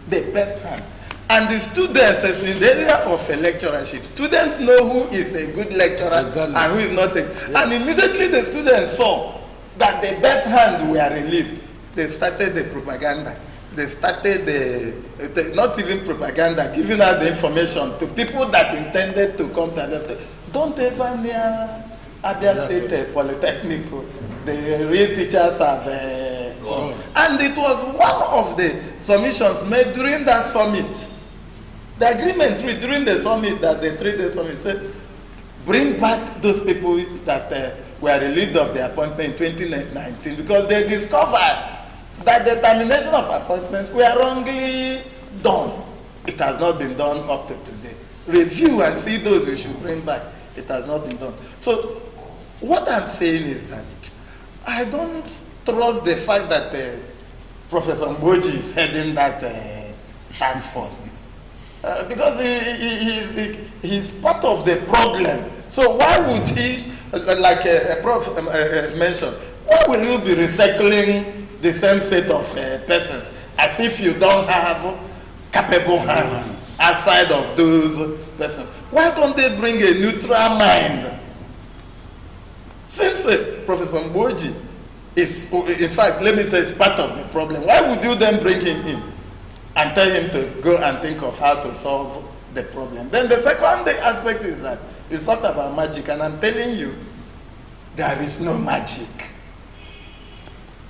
The best hand. And the students, in the area of lecturership, students know who is a good lecturer and who is not And immediately the students saw that the best hand were relieved. They started the propaganda. They started the not even propaganda, giving out the information to people that intended to come to Abia. Don't ever near Abia State Polytechnic. The real teachers have gone. And it was one of the submissions made during that summit. The agreement during the summit, that the 3-day summit, said, bring back those people that were relieved of their appointment in 2019, because they discovered that the termination of appointments were wrongly done. It has not been done up to today. Review and see those you should bring back. It has not been done. So what I'm saying is that I don't trust the fact that Professor Mboji is heading that task force. Because he's part of the problem. So why would he, like a prof mentioned, why will you be recycling the same set of persons as if you don't have capable hands outside of those persons? Why don't they bring a neutral mind? Since Professor Mboji is, in fact, let me say, it's part of the problem, why would you then bring him in and tell him to go and think of how to solve the problem? Then the second aspect is that it's not about magic, and I'm telling you, there is no magic.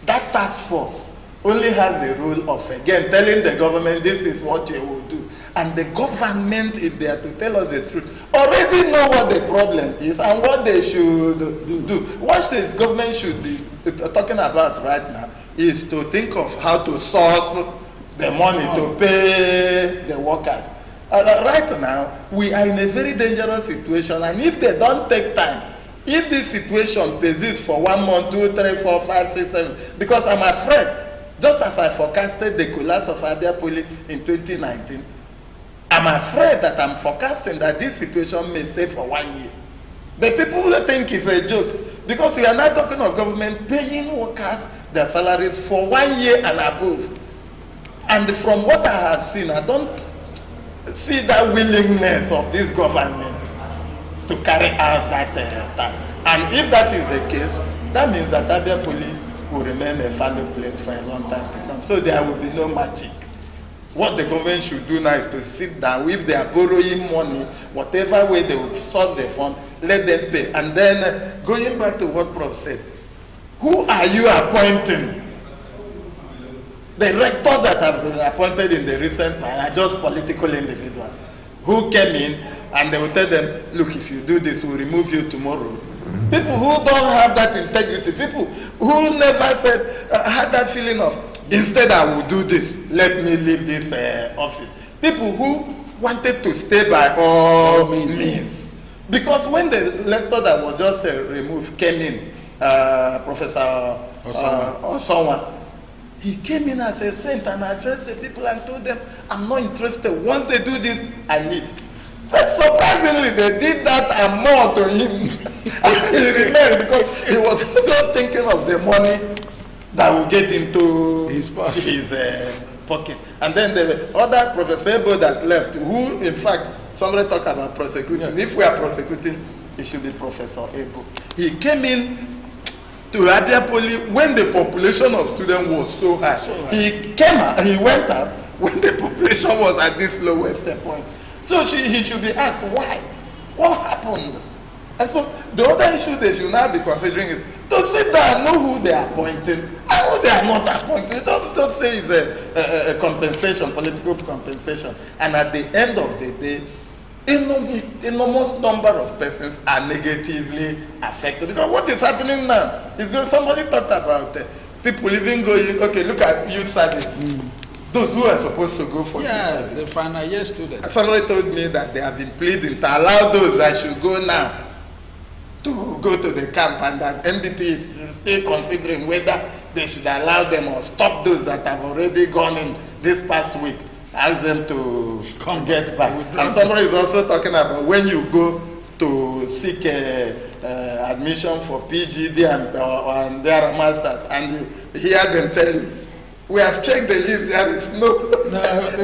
That task force only has the role of, again, telling the government this is what they will do. And the government, if they are to tell us the truth, already know what the problem is and what they should do. What the government should be talking about right now is to think of how to source the money to pay the workers. Right now, we are in a very dangerous situation, and if they don't take time, if this situation persists for 1 month, 2, 3, 4, 5, 6, 7, because I'm afraid, just as I forecasted the collapse of Abia Poly in 2019, I'm afraid that I'm forecasting that this situation may stay for 1 year. The people will think it's a joke, because we are not talking of government paying workers their salaries for 1 year and above. And from what I have seen, I don't see that willingness of this government to carry out that task. And if that is the case, that means that Abia Poly will remain a fallow place for a long time to come. So there will be no magic. What the government should do now is to sit down. If they are borrowing money, whatever way they will source the fund, let them pay. And then, going back to what Prof said, who are you appointing? The rectors that have been appointed in the recent past are just political individuals who came in and they will tell them, look, if you do this, we'll remove you tomorrow. People who don't have that integrity, people who never said, had that feeling of, instead I will do this, let me leave this office. People who wanted to stay by all means. Because when the lecturer that was just removed came in, Professor Osonwa, He came in as a saint and addressed the people and told them, I'm not interested. Once they do this, I leave. But surprisingly, they did that and more to him. And he remained because he was just thinking of the money that will get into his pocket. And then the other Professor Ebo that left, who in fact, somebody talk about prosecuting. Yeah. If we are prosecuting, it should be Professor Ebo. He came in to Abia Poly when the population of students was so high. He came out, he went up when the population was at this lowest point. So he should be asked why? What happened? And so the other issue they should now be considering is to sit down, know who they are appointing and who they are not appointing. Don't just say it's a compensation, political compensation. And at the end of the day, enormous number of persons are negatively affected. Because what is happening now is somebody talked about people even going, okay, look at youth service. Those who are supposed to go for youth service. The final year students. Somebody told me that they have been pleading to allow those that should go now to go to the camp, and that NBTE is still considering whether they should allow them or stop those that have already gone in this past week. Ask them to get back. And somebody is also talking about when you go to seek admission for PGD and their masters, and you hear them tell you, we have checked the list, there is nothing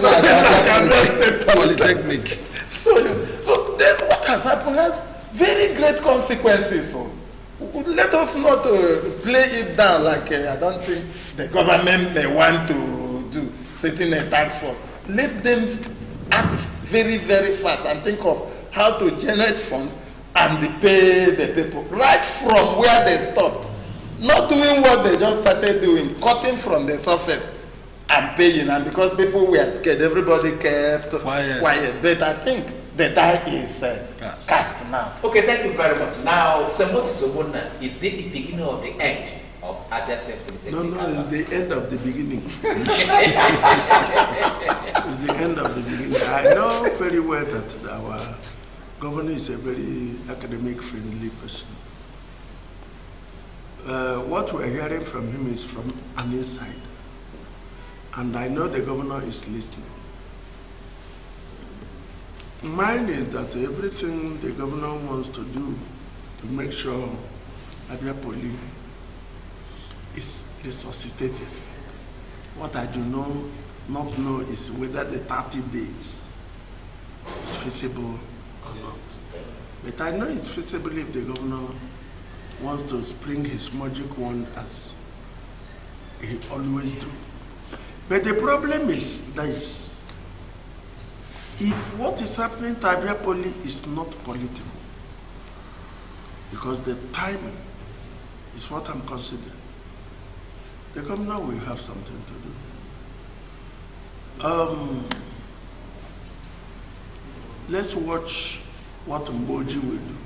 like Abia State Polytechnic. So then what has happened has very great consequences. So let us not play it down like I don't think the government may want to do, setting a tax force. Let them act very, very fast and think of how to generate funds and pay the people right from where they stopped. Not doing what they just started doing, cutting from the surface and paying. And because people were scared, everybody kept quiet. But I think the die is cast now. Okay, thank you very much. Now, Moses Obuna, is it the beginning of the end of Abia State Polytechnic? No, it's the end of the beginning. It's the end of the beginning. I know very well that our governor is a very academic-friendly person. What we're hearing from him is from an inside. And I know the governor is listening. Mine is that everything the governor wants to do to make sure Abia Poly is resuscitated. What I do not know is whether the 30 days is feasible or not. But I know it's feasible if the governor wants to spring his magic wand as he always do. But the problem is this. If what is happening to Abia Poly is not political, because the timing is what I'm considering, the governor will have something to do. Let's watch what Mboji will do.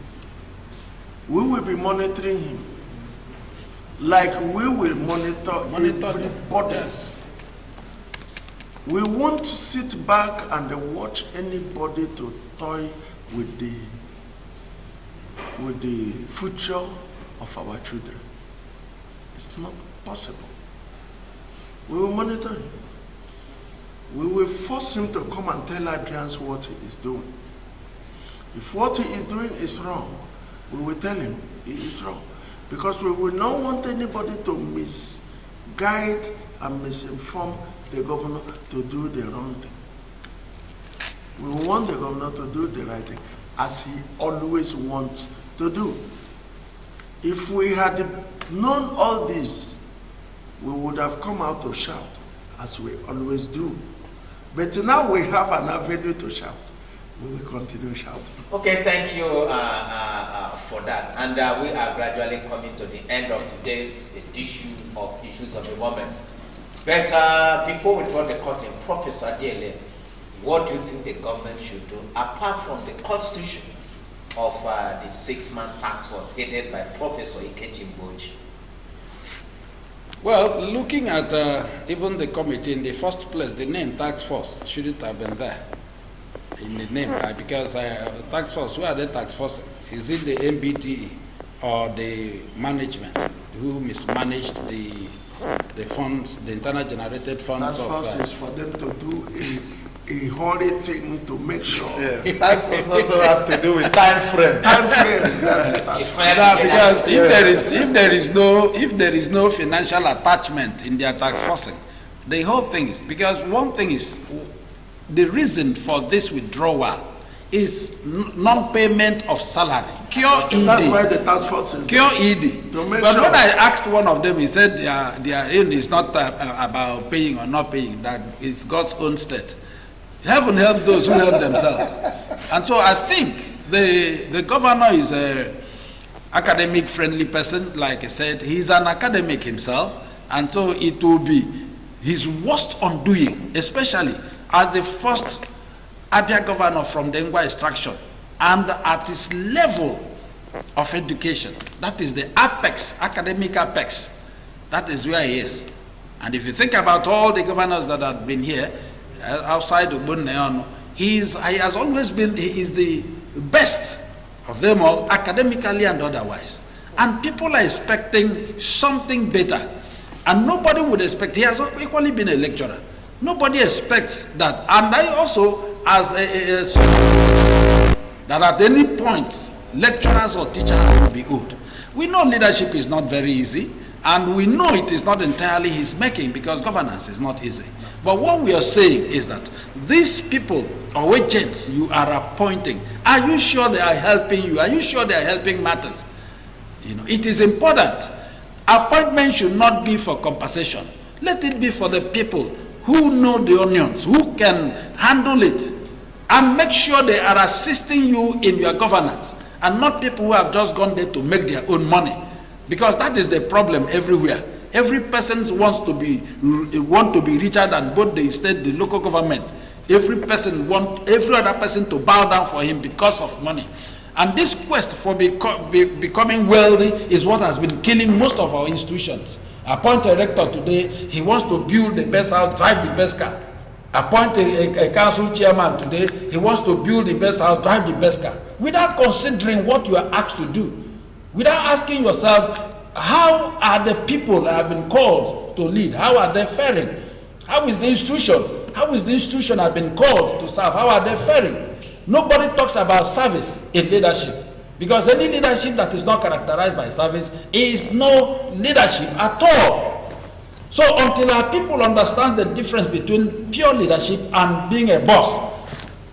We will be monitoring him like we will monitor everybody else. We won't sit back and watch anybody to toy with the future of our children. It's not possible. We will monitor him. We will force him to come and tell Abians what he is doing. If what he is doing is wrong, we will tell him he is wrong. Because we will not want anybody to misguide and misinform the governor to do the wrong thing. We want the governor to do the right thing, as he always wants to do. If we had known all this, we would have come out to shout, as we always do. But now we have an avenue to shout. We will continue shouting. Okay, thank you for that. And we are gradually coming to the end of today's edition of Issues of the Moment. But before we draw the curtain, Professor Adiele, what do you think the government should do, apart from the constitution of the 6-man task force headed by Professor Ikeji Mboji? Well, looking at even the committee in the first place, the name task force shouldn't have been there in the name, because task force, who are the task force? Is it the NBTE or the management who mismanaged the the funds, the internal generated funds Task force is for them to do a hurry thing to make sure. Yes. Task force also have to do with time frame. Time frame. Because if there is no financial attachment in their tax forcing, the whole thing is, because one thing is, the reason for this withdrawal is non-payment of salary. Cure ED. That's why the task force is Cure ED. To make But sure. when I asked one of them, he said their aim is not about paying or not paying, that it's God's own state. Heaven helps those who help themselves. And so I think the governor is a academic friendly person, like I said. He's an academic himself, and so it will be his worst undoing, especially as the first Abia governor from the Ngwa extraction, and at his level of education. That is the apex, academic apex. That is where he is. And if you think about all the governors that have been here, outside of Bunneon, he has always been, he is the best of them all, academically and otherwise. And people are expecting something better. And nobody would expect, he has equally been a lecturer. Nobody expects that. And I also, as that at any point, lecturers or teachers will be owed. We know leadership is not very easy, and we know it is not entirely his making, because governance is not easy. But what we are saying is that these people or agents you are appointing, are you sure they are helping you? Are you sure they are helping matters? You know, it is important. Appointment should not be for compensation. Let it be for the people who know the onions, who can handle it, and make sure they are assisting you in your governance, and not people who have just gone there to make their own money. Because that is the problem everywhere. Every person wants to be richer than both the state, the local government. Every person wants every other person to bow down for him because of money. And this quest for becoming wealthy is what has been killing most of our institutions. Appoint a rector today, he wants to build the best house, drive the best car. Appoint a council chairman today, he wants to build the best house, drive the best car. Without considering what you are asked to do. Without asking yourself, how are the people that have been called to lead? How are they faring? How is the institution? How is the institution have been called to serve? How are they faring? Nobody talks about service in leadership, because any leadership that is not characterized by service is no leadership at all. So until our people understand the difference between pure leadership and being a boss,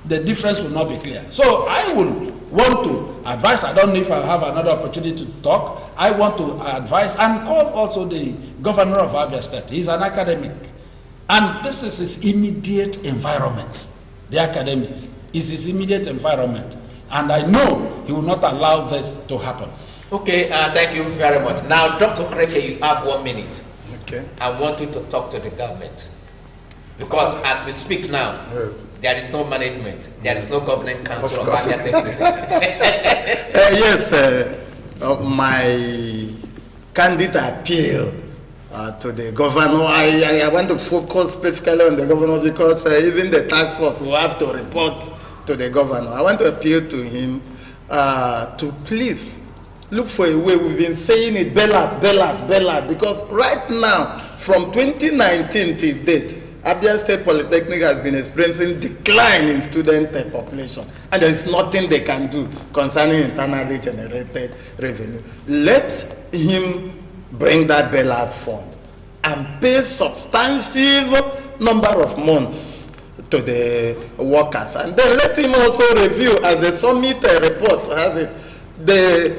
the difference will not be clear. So I would want to advise, I don't know if I have another opportunity to talk, I want to advise and call also the governor of Abia State. He's an academic, and this is his immediate environment. The academics is his immediate environment, and I know he will not allow this to happen. Okay, thank you very much. Now, Dr. Kreke, you have 1 minute. Okay. I want you to talk to the government, because as we speak now, there is no management, there is no governing council of Abia State Polytechnic. Yes, my candid appeal to the governor, I want to focus specifically on the governor, because even the task force will have to report to the governor. I want to appeal to him to please look for a way. We've been saying it, bailout, because right now, from 2019 till date, Abia State Polytechnic has been experiencing decline in student population, and there is nothing they can do concerning internally generated revenue. Let him bring that bailout fund and pay substantive number of months to the workers, and then let him also review, as the summit report has it, the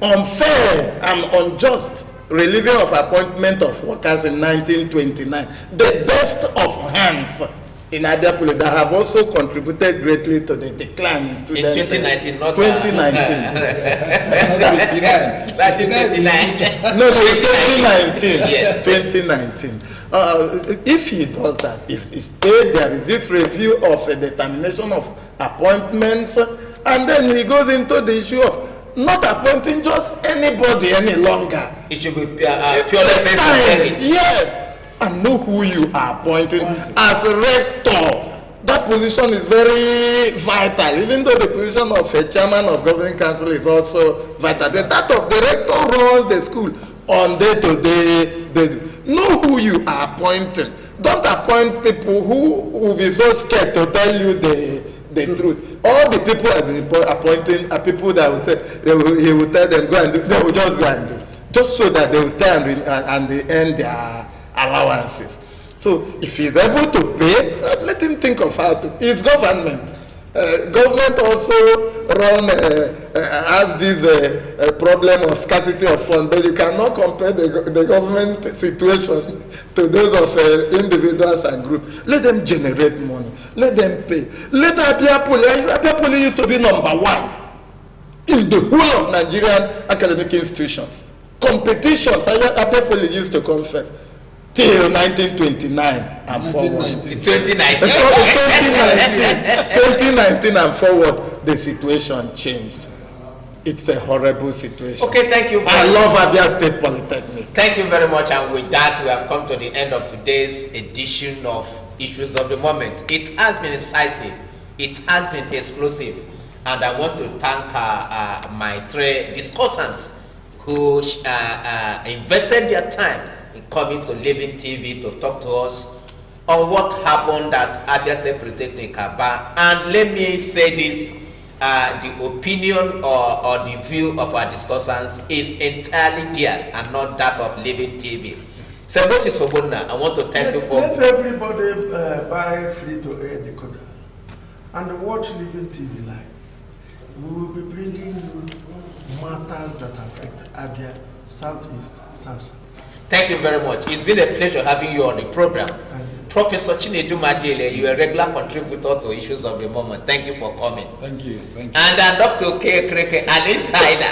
unfair and unjust relieving of appointment of workers in 1929, the best of hands in Abia Poly that have also contributed greatly to the decline in students. In 2019, not 2019. 1929. No, 2019. Yes. 2019. If he does that, if there is this review of a determination of appointments, and then he goes into the issue of not appointing just anybody any longer. It should be purely based on merit. Yes, and know who you are appointing as a rector. That position is very vital, even though the position of a chairman of governing council is also vital. But that of the rector runs the school. on day-to-day basis. Know who you are appointing. Don't appoint people who will be so scared to tell you the truth. All the people that is appointing are people that he will tell them go and do. They will just go and do, just so that they will stay and they earn their allowances. So if he's able to pay, let him think of how to. It's government. Government also has this problem of scarcity of funds, but you cannot compare the government situation to those of individuals and groups. Let them generate money. Let them pay. Let Abia Poly used to be #1 in the whole of Nigerian academic institutions. Competitions, Abia Poly used to come first. Till 1929 and forward. 2019 and forward, the situation changed. It's a horrible situation. Okay, thank you. I love Abia State Polytechnic. Thank you very much. And with that, we have come to the end of today's edition of Issues of the Moment. It has been incisive. It has been explosive. And I want to thank my three discussants who invested their time coming to Living TV to talk to us on what happened at Abia State Polytechnic Aba. And let me say this, the opinion or the view of our discussants is entirely theirs and not that of Living TV. So Mrs. Sobona, I want to thank you for... Let everybody buy free-to-air decoder and watch Living TV live. We will be bringing you matters that affect Abia, Southeast, South. Thank you very much. It's been a pleasure having you on the program. Professor Chinedu Madele, you are a regular contributor to Issues of the Moment. Thank you for coming. Thank you. Thank you. And Dr. K. Kreke, an insider.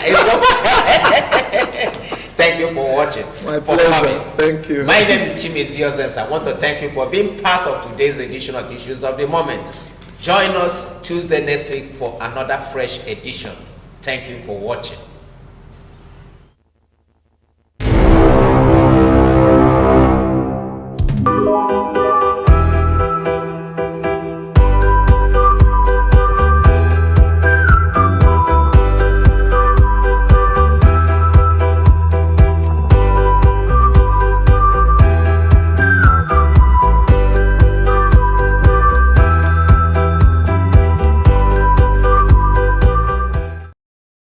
Thank you for watching. My pleasure. Thank you. My name is Chimezi Ozems. I want to thank you for being part of today's edition of Issues of the Moment. Join us Tuesday next week for another fresh edition. Thank you for watching.